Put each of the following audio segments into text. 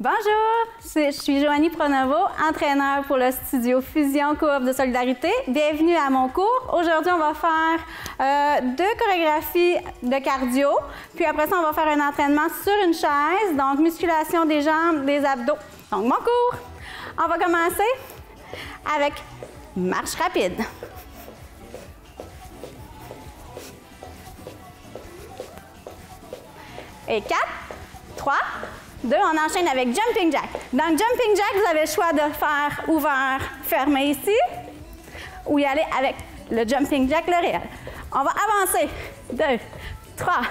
Bonjour, je suis Joanie Pronovo, entraîneur pour le studio Fusion Coop de Solidarité. Bienvenue à mon cours. Aujourd'hui, on va faire 2 chorégraphies de cardio. Puis après ça, on va faire un entraînement sur une chaise, donc musculation des jambes, des abdos. Donc, mon cours, on va commencer avec marche rapide. Et 4, 3, 2, on enchaîne avec jumping jack. Dans le jumping jack, vous avez le choix de faire ouvert, fermé ici, ou y aller avec le jumping jack, le réel. On va avancer. 2, 3,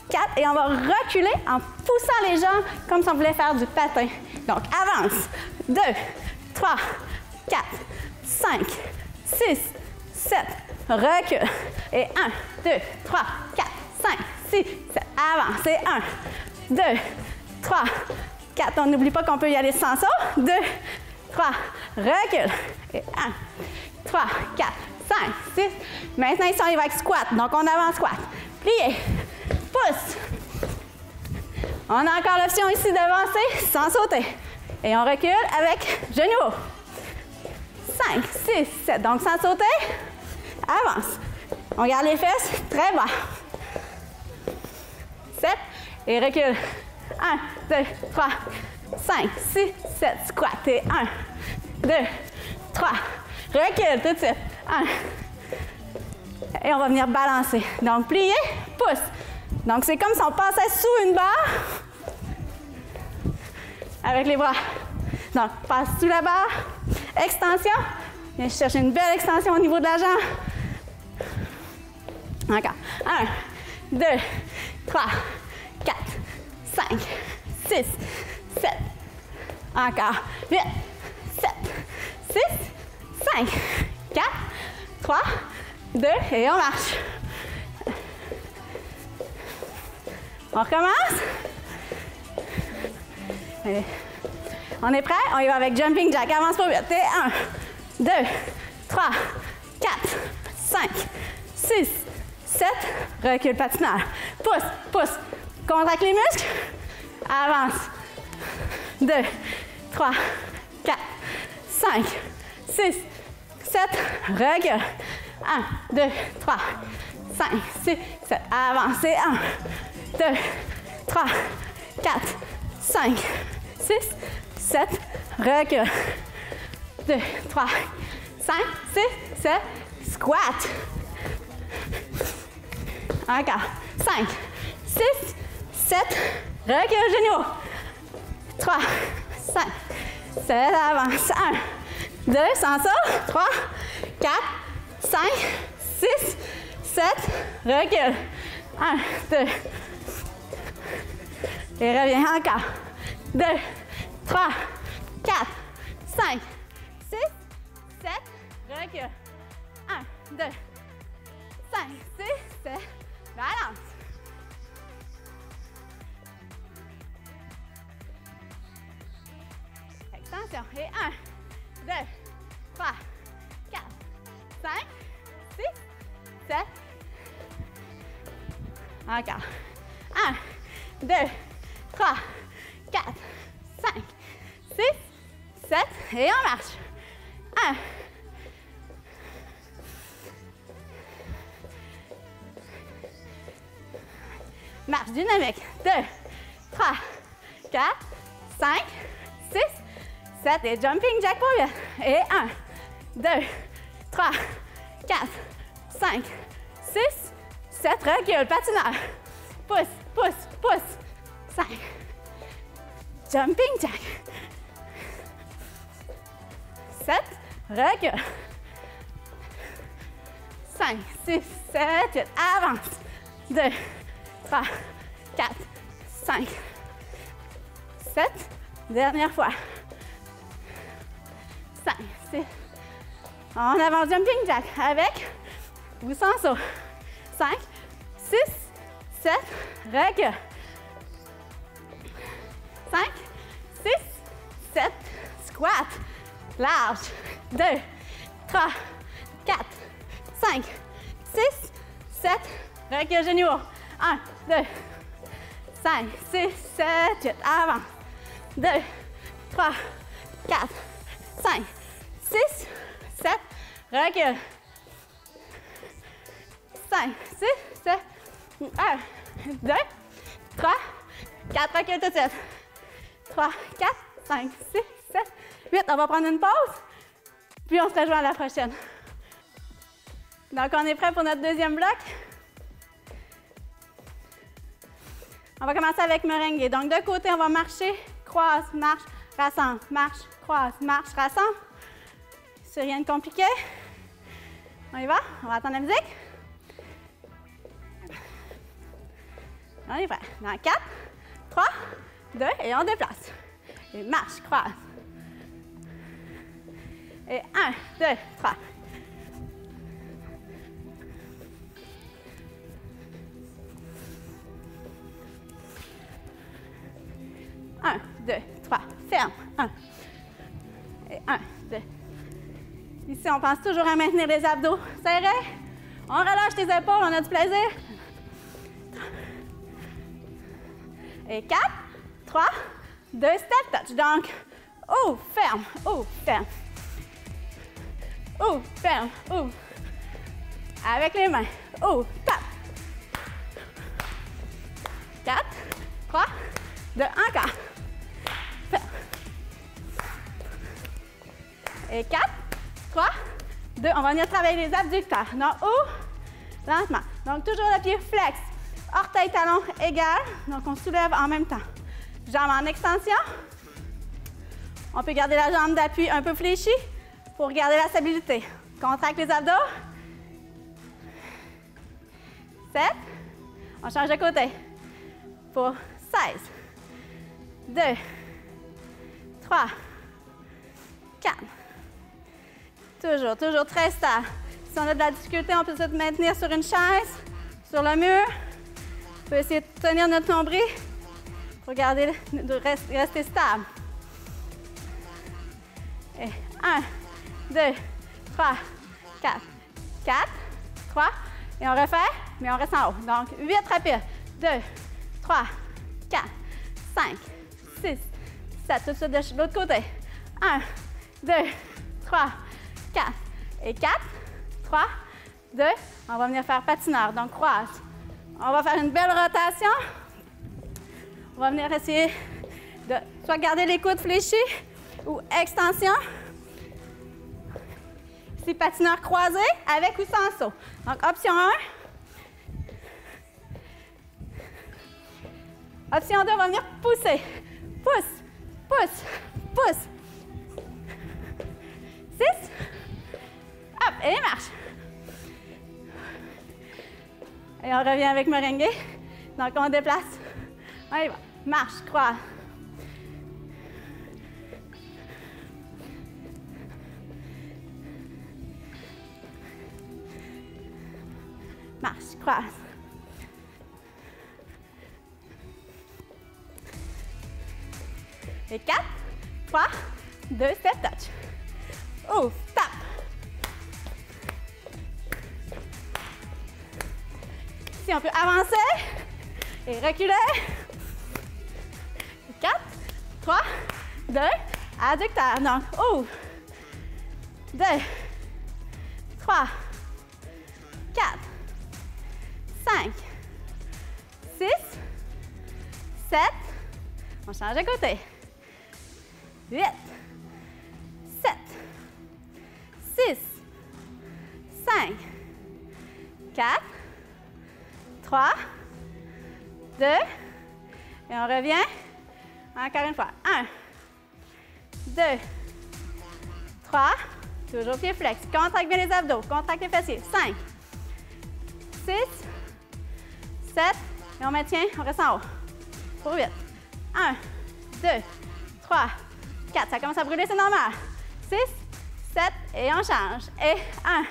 4, et on va reculer en poussant les jambes comme si on voulait faire du patin. Donc, avance. 2, 3, 4, 5, 6, 7, recule. Et 1, 2, 3, 4, 5, 6, 7, avance. Et 1, 2, 3, 4, on n'oublie pas qu'on peut y aller sans saut. 2, 3, recule. Et 1, 3, 4, 5, 6. Maintenant, ici, on y va avec squat. Donc, on avance squat. Plié. Pousse. On a encore l'option ici d'avancer sans sauter. Et on recule avec genou. 5, 6, 7. Donc, sans sauter, avance. On garde les fesses très bas. 7 et recule. 1, 2, 3, 5, 6, 7, squat. Et 1, 2, 3, recule tout de suite. 1. Et on va venir balancer. Donc, plier, pousse. Donc, c'est comme si on passait sous une barre avec les bras. Donc, passe sous la barre, extension. Viens chercher une belle extension au niveau de la jambe. Encore. 1, 2, 3, 4, 5, 6, 7. Encore. 8, 7, 6, 5, 4, 3, 2, et on marche. On recommence. Allez. On est prêt? On y va avec jumping jack. Avance pas vite. Et 1, 2, 3, 4, 5, 6, 7. Recule patineur. Pousse, pousse. Contracte les muscles. Avance. 2, 3, 4, 5, 6, 7. Recule. 1, 2, 3, 5, 6, 7. Avancez. 1, 2, 3, 4, 5, 6, 7. Recule. 2, 3, 5, 6, 7. Squat. Encore. 5, 6, 7. Recule genou. 3, 5, 7. Avance. 1, 2, sans saut. 3, 4, 5, 6, 7. Recule. 1, 2. Et reviens. Encore. 2, 3, 4, 5, 6, 7. Recule. 1, 2, 5, 6, 7. Balance. Extension. Et 1, 2, 3, 4, 5, 6, 7. Encore. 1, 2, 3, 4, 5, 6, 7. Et on marche. 1. Marche dynamique. 2, 3, 4, 5, 6, 7. Et jumping jack pour vite. Et 1, 2, 3, 4, 5, 6, 7. Recule. Patineur. Pousse, pousse, pousse. 5. Jumping jack. 7. Recule. 5, 6, 7. 8. Avance. 2, 3, 4, 5, 7. Dernière fois. 5, 6. On avance jumping jack avec ou sans saut. 5, 6, 7. Recule. 5, 6, 7. Squat. Large. 2, 3, 4, 5, 6, 7. Recule genou. 1, 2, 5, 6, 7, 8. Avance. 2, 3, 4, 5, 6, 7, recule. 5, 6, 7, 1, 2, 3, 4, recule tout de suite. 3, 4, 5, 6, 7, 8. On va prendre une pause, puis on se rejoint à la prochaine. Donc, on est prêt pour notre deuxième bloc. On va commencer avec merengue. Donc, de côté, on va marcher, croise, marche, rassemble, marche, croise, marche, rassemble. C'est rien de compliqué. On y va? On va attendre la musique. On est prêt. Dans 4, 3, 2, et on déplace. Et marche, croise. Et 1, 2, 3. Un, 2, 3, ferme. 1. Et 1, 2. Ici, on pense toujours à maintenir les abdos serrés. On relâche les épaules, on a du plaisir. Et 4, 3, 2, step touch. Donc, ouvre, ferme, ouvre, ferme. Ouvre, ferme, ouvre. Avec les mains. Ouvre, tape. 4, 3, 2, encore. Ferme. Et 4, 3, 2. On va venir travailler les abducteurs. Donc, ouvre, lentement. Donc, toujours le pied flex. Orteil, talon égal. Donc, on soulève en même temps. Jambe en extension. On peut garder la jambe d'appui un peu fléchie pour garder la stabilité. Contracte les abdos. 7. On change de côté. Pour 16. 2. 3. 4. Toujours très stable. Si on a de la difficulté, on peut se maintenir sur une chaise, sur le mur. On peut essayer de tenir notre nombril pour garder, rester stable. Et 1, 2, 3, 4, 4, 3. Et on refait, mais on reste en haut. Donc, 8 rapides. 2, 3, 4, 5, 6, 7. Tout de suite de l'autre côté. 1, 2, 3, 4. Et 4, 3, 2. On va venir faire patineur. Donc, croise. On va faire une belle rotation. On va venir essayer de soit garder les coudes fléchis ou extension. Ici, patineur croisé avec ou sans saut. Donc, option 1. Option 2, on va venir pousser. Pousse, pousse, pousse. 6. Hop, et marche. Et on revient avec merengue. Donc, on déplace. On y va. Marche, croise. Marche, croise. Et 4, 3, 2, step touch. Ouvre, tape. Si on peut avancer et reculer. 4, 3, 2, adducteur. Donc, ouvre. 2, 3, 4, 5, 6, 7. On change de côté. 8, 7, 6, 5, 4, 3, 2, et on revient. Encore une fois. 1, 2, 3, toujours pied flex. Contracte bien les abdos, contracte les fessiers. 5, 6, 7, et on maintient, on reste en haut. Pour 8. 1, 2, 3, 4. Ça commence à brûler, c'est normal. 6, 7, et on change. Et 1,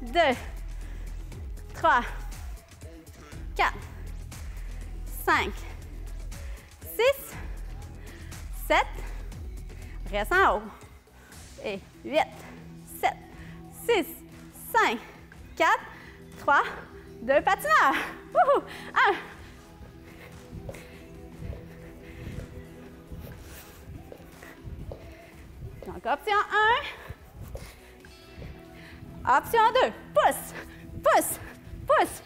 2, 3, 4, 5, 6, 7, reste en haut. Et 8, 7, 6, 5, 4, 3, 2, patineurs. Wouhou! 1, Donc, option 1. Option 2. Pousse, pousse, pousse.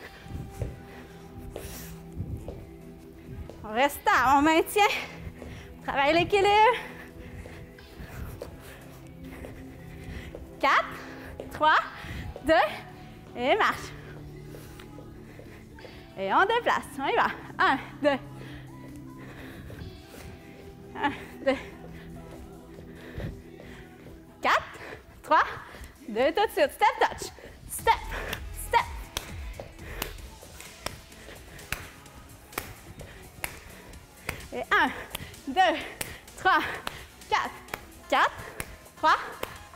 On reste stable, on maintient. On travaille l'équilibre. 4, 3, 2, et marche. Et on déplace. On y va. 1, 2. 1, 2. 4, 3, 2, tout de suite. Step touch. Step, step. Et 1, 2, 3, 4, 4, 3,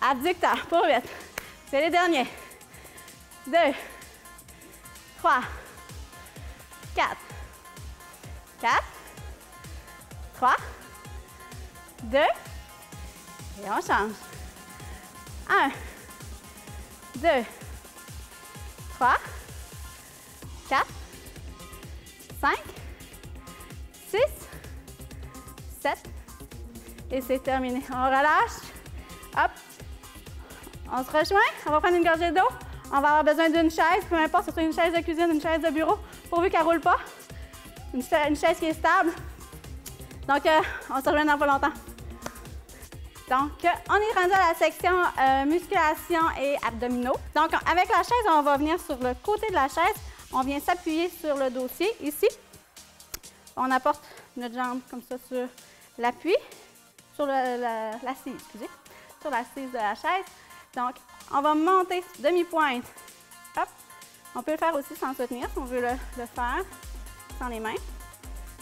abducteur, pour vite. C'est les derniers. 2, 3, 4, 4, 3, 2, et on change. 1, 2, 3, 4, 5, 6, 7, et c'est terminé. On relâche. Hop. On se rejoint. On va prendre une gorgée d'eau. On va avoir besoin d'une chaise, peu importe si c'est une chaise de cuisine, une chaise de bureau, pourvu qu'elle ne roule pas. Une chaise qui est stable. Donc, on se rejoint dans pas longtemps. Donc, on est rendu à la section musculation et abdominaux. Donc, avec la chaise, on va venir sur le côté de la chaise. On vient s'appuyer sur le dossier, ici. On apporte notre jambe comme ça sur l'appui, sur l'assise, excusez, sur l'assise de la chaise. Donc, on va monter demi-pointe. Hop. On peut le faire aussi sans se tenir si on veut le faire sans les mains.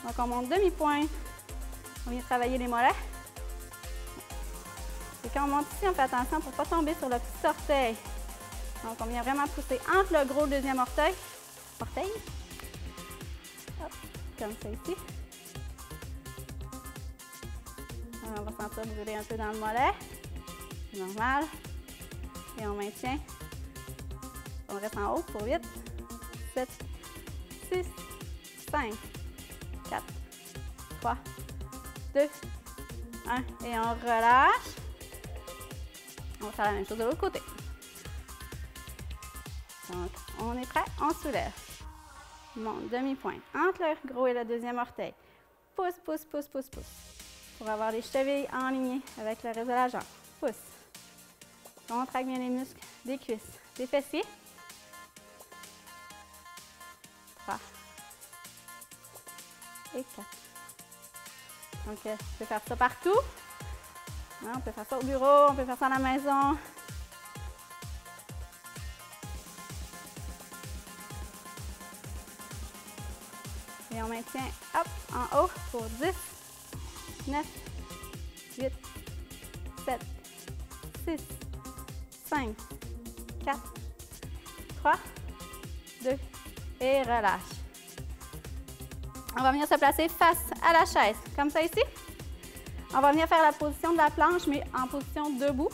Donc, on monte demi-pointe. On vient travailler les mollets. Et quand on monte ici, on fait attention pour ne pas tomber sur le petit orteil. Donc, on vient vraiment pousser entre le gros deuxième orteil. Hop, comme ça ici. On va sentir brûler un peu dans le mollet. C'est normal. Et on maintient. On reste en haut pour 8, 7, 6, 5, 4, 3, 2, 1. Et on relâche. On va faire la même chose de l'autre côté. Donc, on est prêt, on soulève. Monte demi-pointe entre le gros et le deuxième orteil. Pousse, pousse, pousse, pousse, pousse. Pour avoir les chevilles alignées avec le reste de la jambe. Pousse. Contracte bien les muscles des cuisses, des fessiers. 3 et 4. Donc, tu peux faire ça partout. On peut faire ça au bureau, on peut faire ça à la maison. Et on maintient, hop, en haut pour 10, 9, 8, 7, 6, 5, 4, 3, 2, et relâche. On va venir se placer face à la chaise, comme ça ici. On va venir faire la position de la planche, mais en position debout.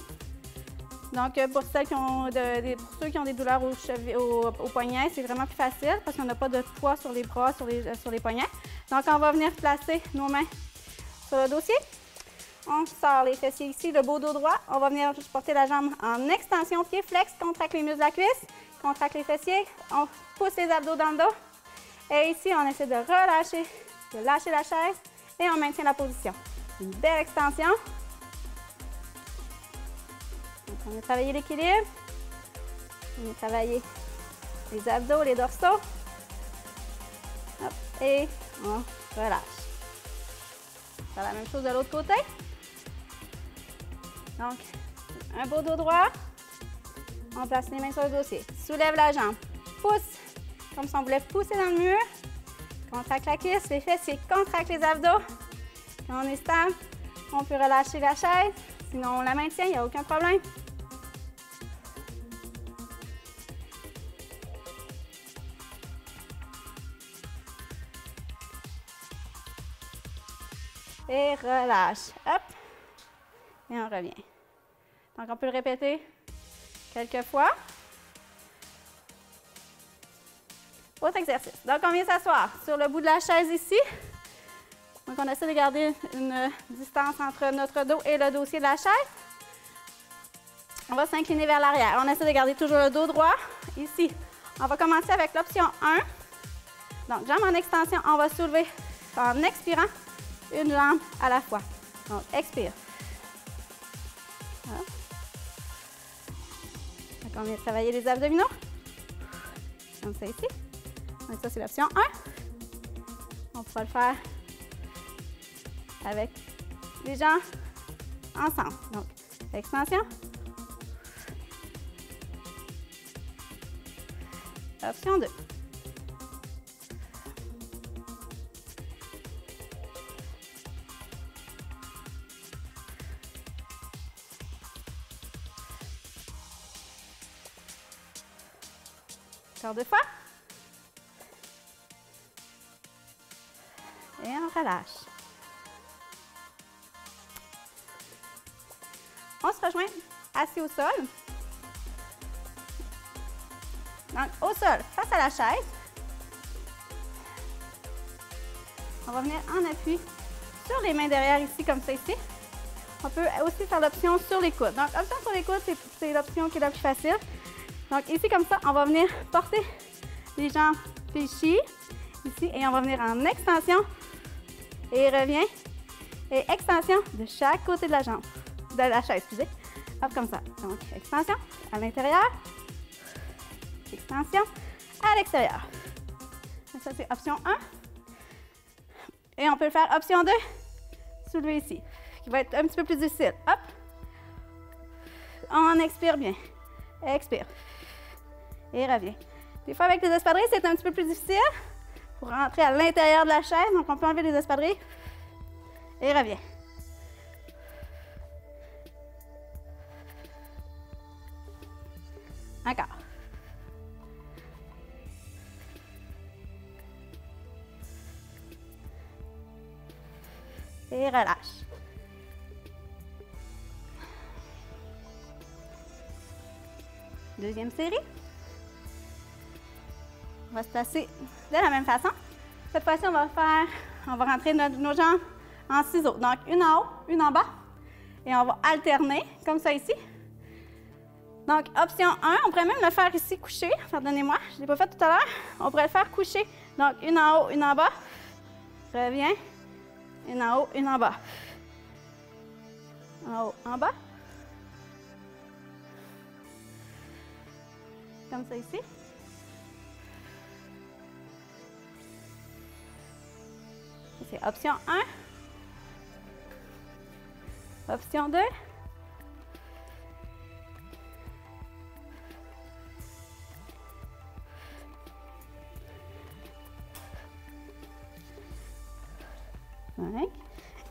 Donc, pour ceux qui ont des douleurs au poignet, c'est vraiment plus facile parce qu'on n'a pas de poids sur les bras, sur les poignets. Donc, on va venir placer nos mains sur le dossier. On sort les fessiers ici, le beau dos droit. On va venir porter la jambe en extension, pied flex, contracte les muscles de la cuisse, contracte les fessiers, on pousse les abdos dans le dos. Et ici, on essaie de relâcher, de lâcher la chaise et on maintient la position. Une belle extension. Donc, on a travaillé l'équilibre. On a travaillé les abdos, les dorsaux. Hop, et on relâche. On va faire la même chose de l'autre côté. Donc, un beau dos droit. On place les mains sur le dossier. Soulève la jambe. Pousse, comme si on voulait pousser dans le mur. Contracte la cuisse, les fessiers, contracte les abdos. Quand on est stable, on peut relâcher la chaise. Sinon, on la maintient, il n'y a aucun problème. Et relâche. Hop. Et on revient. Donc, on peut le répéter quelques fois. Autre exercice. Donc, on vient s'asseoir sur le bout de la chaise ici. Donc, on essaie de garder une distance entre notre dos et le dossier de la chaise. On va s'incliner vers l'arrière. On essaie de garder toujours le dos droit. Ici, on va commencer avec l'option 1. Donc, jambe en extension, on va soulever en expirant une jambe à la fois. Donc, expire. Voilà. Donc, on vient de travailler les abdominaux. Comme ça ici. Donc, ça, c'est l'option 1. On pourra le faire avec les jambes ensemble. Donc, extension. Option 2. Encore 2 fois. Et on relâche. On se rejoint assis au sol. Donc, au sol, face à la chaise. On va venir en appui sur les mains derrière ici, comme ça ici. On peut aussi faire l'option sur les coudes. Donc, option sur les coudes, c'est l'option qui est la plus facile. Donc, ici, comme ça, on va venir porter les jambes fléchies ici et on va venir en extension et revient. Et extension de chaque côté de la jambe, de la chaise, excusez. Hop, comme ça. Donc, extension à l'intérieur. Extension à l'extérieur. Ça, c'est option 1. Et on peut le faire option 2, soulever ici, qui va être un petit peu plus difficile. Hop. On expire bien. Expire. Et revient. Des fois, avec les espadrilles, c'est un petit peu plus difficile pour rentrer à l'intérieur de la chaise. Donc, on peut enlever les espadrilles. Et revient. Encore. Et relâche. Deuxième série. On va se placer de la même façon. Cette fois-ci, on va rentrer nos jambes en ciseaux. Donc, une en haut, une en bas. Et on va alterner, comme ça ici. Donc, option 1, on pourrait même le faire ici couché. Pardonnez-moi, je ne l'ai pas fait tout à l'heure. On pourrait le faire couché. Donc, une en haut, une en bas. Reviens. Une en haut, une en bas. En haut, en bas. Comme ça ici. C'est option 1. Option 2.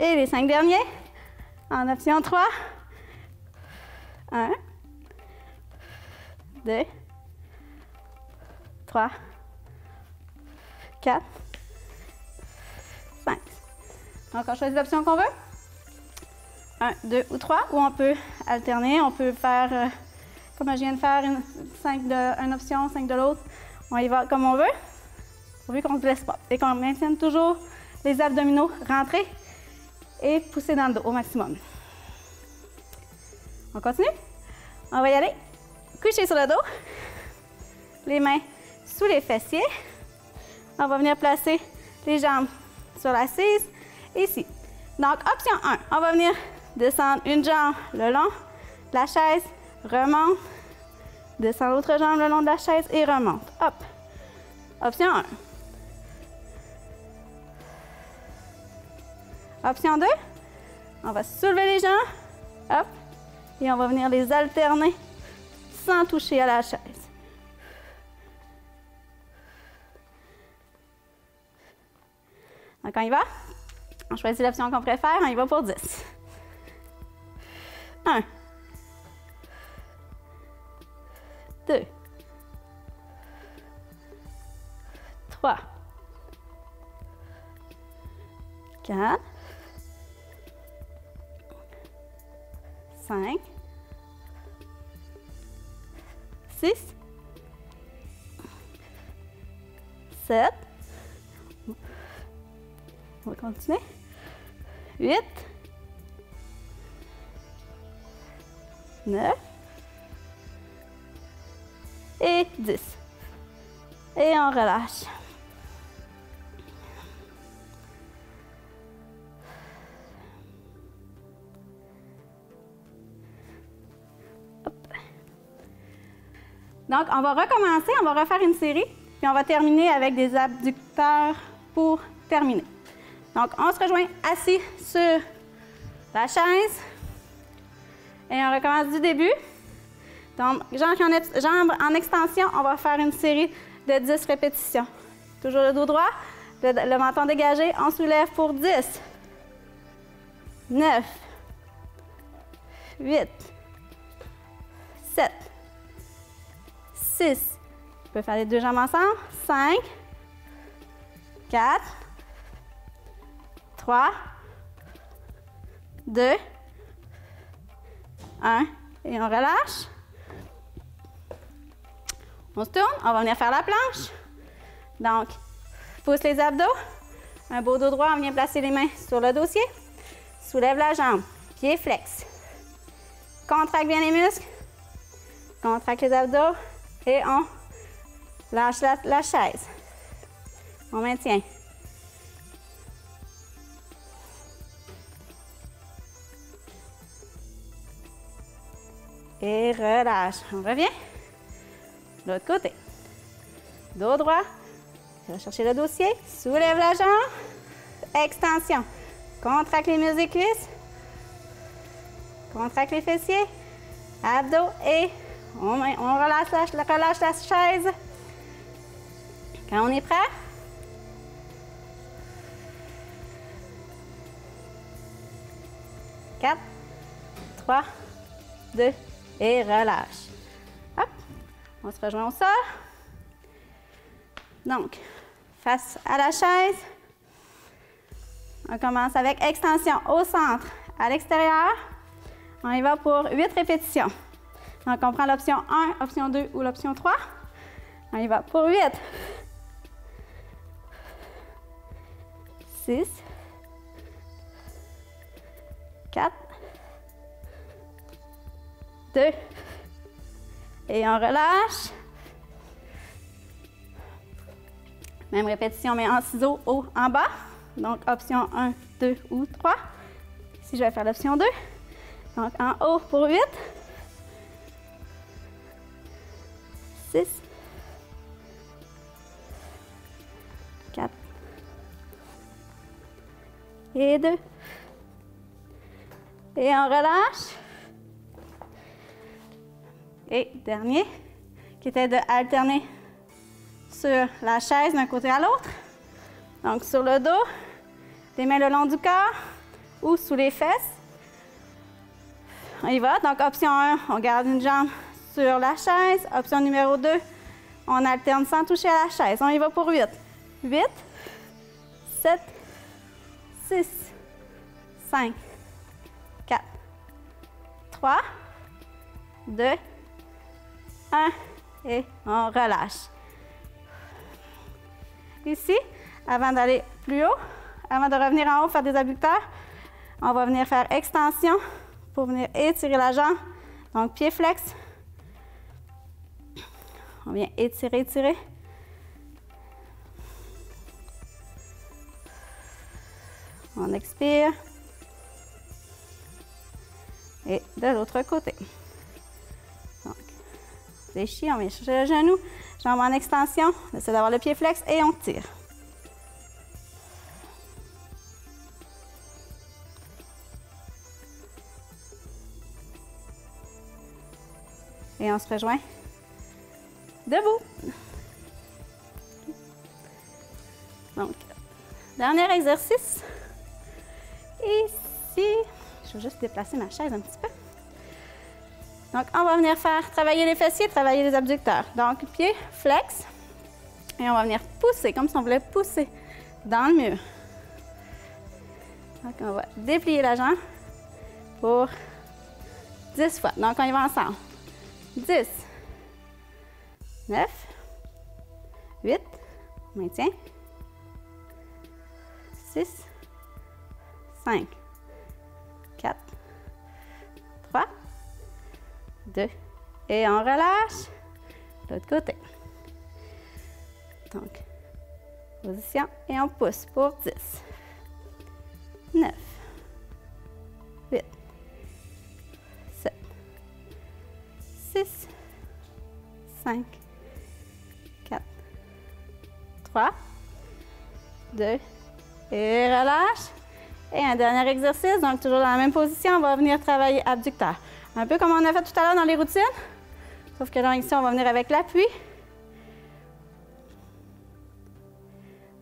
Et les 5 derniers, en option 3. 1, 2, 3, 4, 5. Donc, on choisit l'option qu'on veut. 1, 2 ou 3, ou on peut alterner. On peut faire, comme je viens de faire, 5 d'une option, 5 de l'autre. On y va comme on veut, pourvu qu'on ne se blesse pas. Et qu'on maintienne toujours les abdominaux rentrés et pousser dans le dos au maximum. On continue? On va y aller. Coucher sur le dos. Les mains sous les fessiers. On va venir placer les jambes sur l'assise, ici. Donc, option 1, on va venir descendre une jambe le long de la chaise, remonte, descend l'autre jambe le long de la chaise et remonte. Hop. Option 1. Option 2, on va soulever les jambes, hop, et on va venir les alterner sans toucher à la chaise. Donc, on y va. On choisit l'option qu'on préfère, on y va pour 10. 1, 2, 3, 4, 5, 6, 7, on va continuer, 8, 9, et 10. Et on relâche. Hop. Donc, on va recommencer, on va refaire une série, puis on va terminer avec des abducteurs pour terminer. Donc, on se rejoint assis sur la chaise et on recommence du début. Donc, jambes en extension, on va faire une série de 10 répétitions. Toujours le dos droit, le menton dégagé, on soulève pour 10, 9, 8, 7, 6, on peut faire les deux jambes ensemble, 5, 4, 3, 2, 1, et on relâche. On se tourne, on va venir faire la planche. Donc, pousse les abdos, un beau dos droit, on vient placer les mains sur le dossier, soulève la jambe, pied flex. Contracte bien les muscles, contracte les abdos et on lâche la chaise. On maintient. Et relâche. On revient. De l'autre côté. Dos droit. Je vais chercher le dossier. Soulève la jambe. Extension. Contracte les muscles des cuisses. Contracte les fessiers. Abdos. Et on relâche la chaise. Quand on est prêt. Quatre, 3, 2, et relâche. Hop, on se rejoint au sol. Donc, face à la chaise. On commence avec extension au centre, à l'extérieur. On y va pour 8 répétitions. Donc, on prend l'option 1, option 2 ou l'option 3. On y va pour 8. 6, 4, 2, et on relâche. Même répétition, mais en ciseaux haut en bas. Donc, option 1, 2 ou 3. Ici, je vais faire l'option 2. Donc, en haut pour 8. 6, 4, et 2. Et on relâche. Et dernier, qui était de alterner sur la chaise d'un côté à l'autre. Donc, sur le dos, les mains le long du corps ou sous les fesses. On y va. Donc, option 1, on garde une jambe sur la chaise. Option numéro 2, on alterne sans toucher à la chaise. On y va pour 8. 8, 7, 6, 5, 4, 3, 2, 1, et on relâche. Ici, avant d'aller plus haut, avant de revenir en haut, faire des abducteurs, on va venir faire extension pour venir étirer la jambe. Donc, pied flex. On vient étirer, étirer. On expire. Et de l'autre côté. Donc, déchire, on vient chercher le genou, jambe en extension, on essaie d'avoir le pied flex et on tire. Et on se rejoint debout. Donc, dernier exercice. Ici, je vais juste déplacer ma chaise un petit peu. Donc, on va venir faire travailler les fessiers, travailler les abducteurs. Donc, pied flex. Et on va venir pousser, comme si on voulait pousser dans le mur. Donc, on va déplier la jambe pour 10 fois. Donc, on y va ensemble. 10, 9, 8, on maintient, 6, 5, 4, 3, 2, et on relâche. L'autre côté. Donc, position et on pousse pour 10, 9, 8, 7, 6, 5, 4, 3, 2, et relâche. Et un dernier exercice, donc toujours dans la même position, on va venir travailler abducteur. Un peu comme on a fait tout à l'heure dans les routines, sauf que là, ici, on va venir avec l'appui.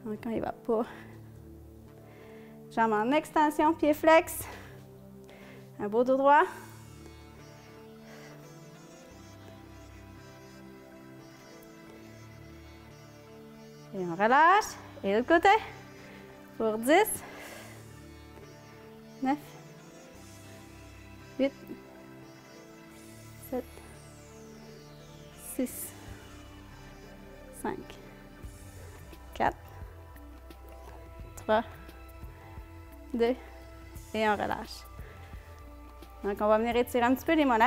Donc, on y va pour jambes en extension, pied flex. Un beau dos droit. Et on relâche. Et l'autre côté. Pour 10, 9, 8, 7, 6, 5, 4, 3, 2, et on relâche. Donc, on va venir étirer un petit peu les mollets.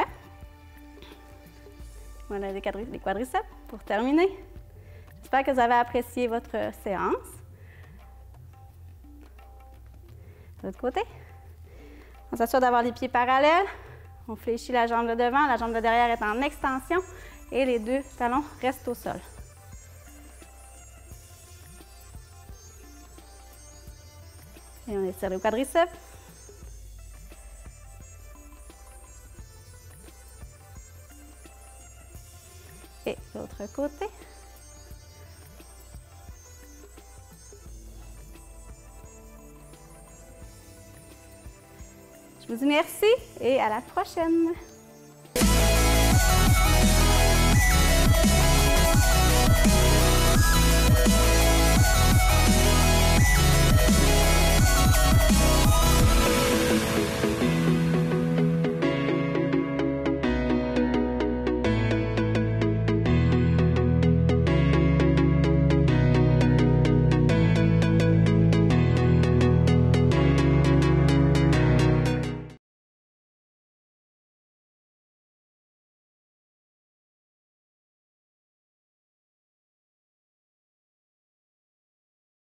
Voilà les quadriceps pour terminer. J'espère que vous avez apprécié votre séance. De l'autre côté. On s'assure d'avoir les pieds parallèles. On fléchit la jambe de devant, la jambe de derrière est en extension et les deux talons restent au sol. Et on étire le quadriceps. Et l'autre côté. Je vous dis merci et à la prochaine.